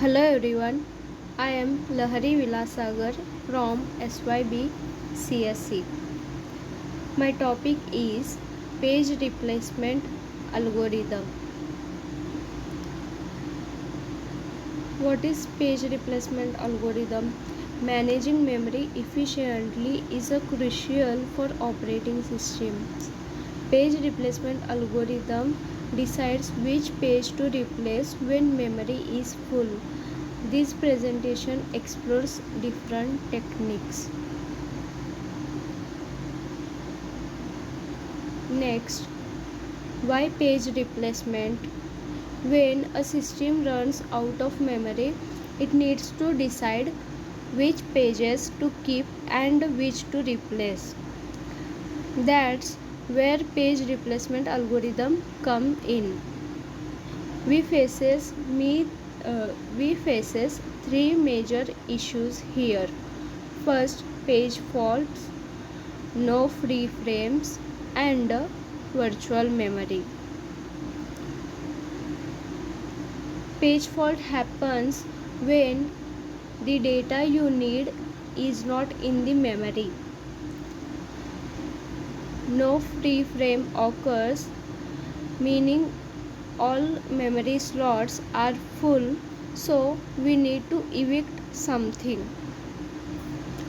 Hello everyone, I am Lahari Vilasagar from SYB CSC. My topic is page replacement algorithm. What is page replacement algorithm? Managing memory efficiently is a crucial for operating systems. Page replacement algorithm decides which page to replace when memory is full. This presentation explores different techniques. Next, why page replacement? When a system runs out of memory, it needs to decide which pages to keep and which to replace. That's where page replacement algorithm come in. We faces me we faces three major issues here. First, page faults, no free frames, and virtual memory. Page fault happens when the data you need is not in the memory. No free frame occurs, meaning all memory slots are full, so we need to evict something.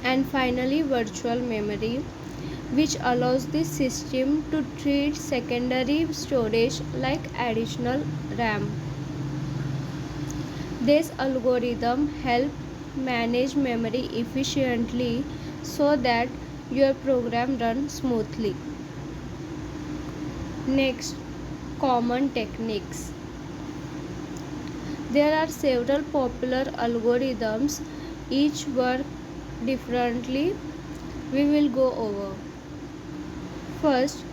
And finally, virtual memory, which allows the system to treat secondary storage like additional RAM. This algorithm helps manage memory efficiently so that your program runs smoothly. Next, common techniques. There are several popular algorithms, each work differently. We will go over. First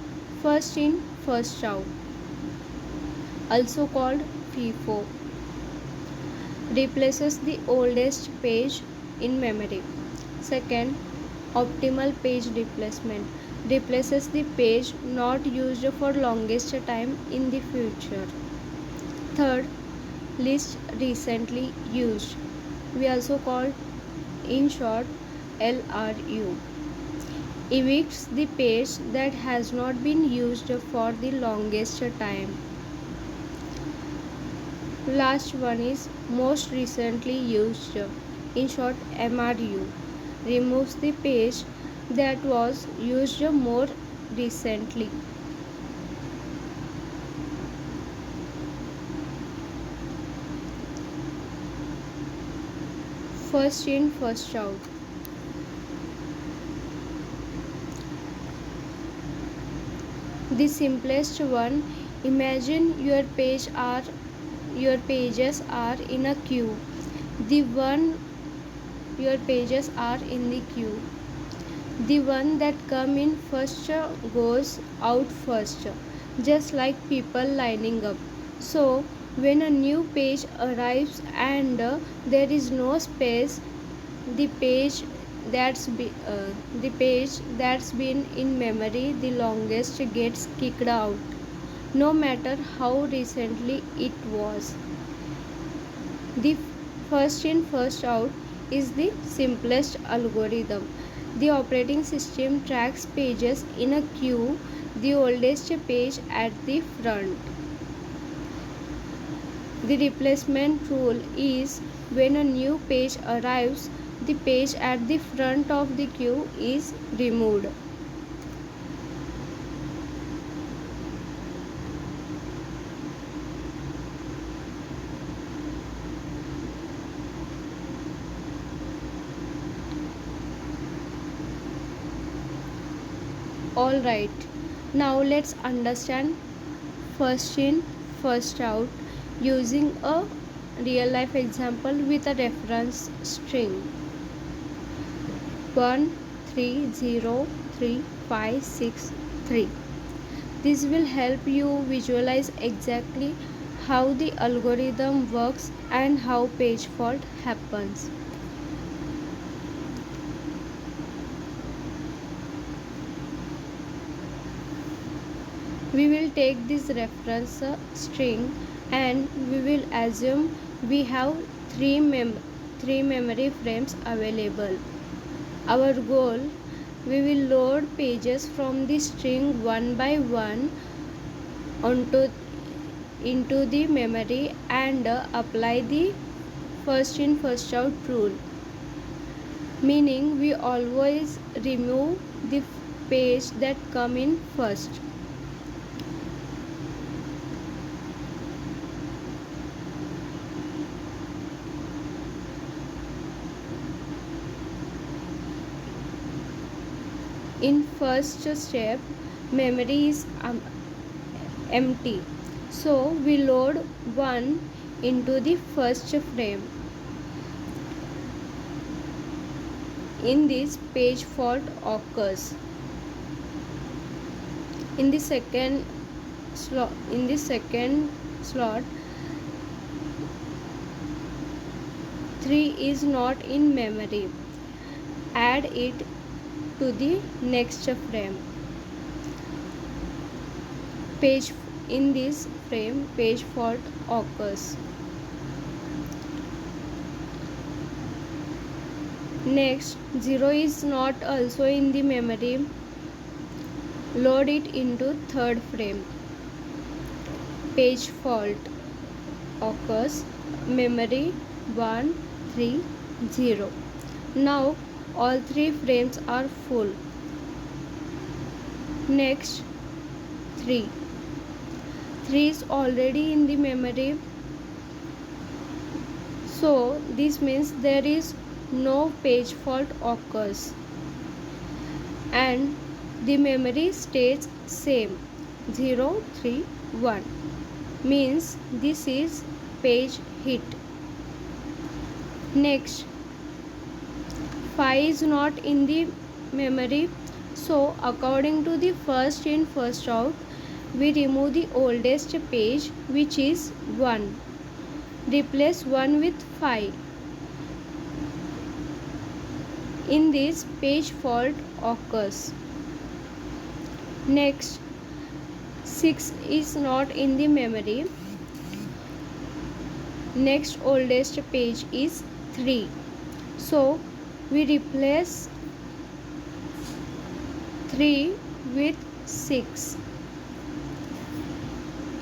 in, first out, also called FIFO, replaces the oldest page in memory. Second, optimal page replacement, replaces the page not used for longest time in the future. Third, least recently used, we also call in short LRU, evicts the page that has not been used for the longest time. Last one is most recently used, in short MRU, removes the page that was used more recently. First in, first out. The simplest one, imagine your pages are in a queue. The one your pages are in the queue. The one that come in first goes out first, just like people lining up. So when a new page arrives and there is no space, the page the page that's been in memory the longest gets kicked out, no matter how recently it was. The first in first out is the simplest algorithm. The operating system tracks pages in a queue, the oldest page at the front. The replacement rule is when a new page arrives, the page at the front of the queue is removed. Alright, now let's understand first in, first out using a real life example with a reference string 13035363. This will help you visualize exactly how the algorithm works and how page fault happens. We will take this reference string and we will assume we have three, three memory frames available. Our goal, we will load pages from the string one by one onto into the memory and apply the first in first out rule, meaning we always remove the page that come in first. In first step, memory is empty, so we load 1 into the first frame. In this, page fault occurs. In the second slot, 3 is not in memory. Add it to the next frame. In this frame, page fault occurs. Next, 0 is not also in the memory. Load it into third frame. Page fault occurs. Memory 1, 3, 0. Now all three frames are full. Next, 3. 3 is already in the memory, so this means there is no page fault occurs and the memory stays same 0, 3, 1, means this is page hit. Next, 5 is not in the memory, so according to the first in first out, we remove the oldest page, which is 1. Replace 1 with 5. In this, page fault occurs. Next, 6 is not in the memory. Next oldest page is 3. So we replace 3 with 6.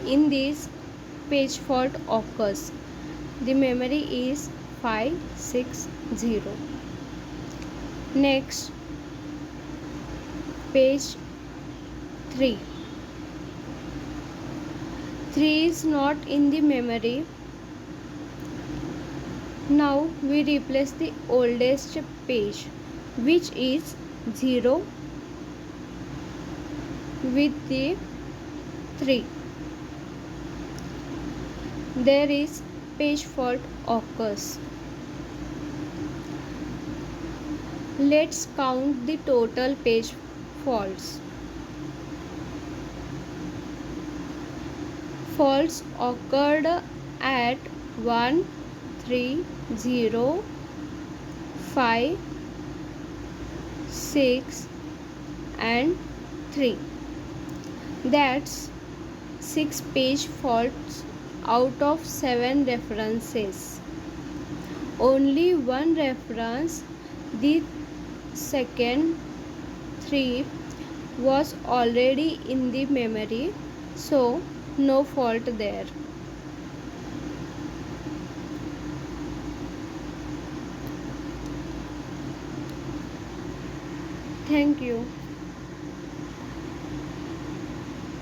In this, page fault occurs. The memory is 560. Next, page 3. 3 is not in the memory. Now we replace the oldest page, which is 0, with the 3. There is page fault occurs. Let's count the total page faults. Faults occurred at 1, 3, 0, 5, 6 and 3. That's 6 page faults out of 7 references. Only one reference, the second 3, was already in the memory, so no fault there. Thank you.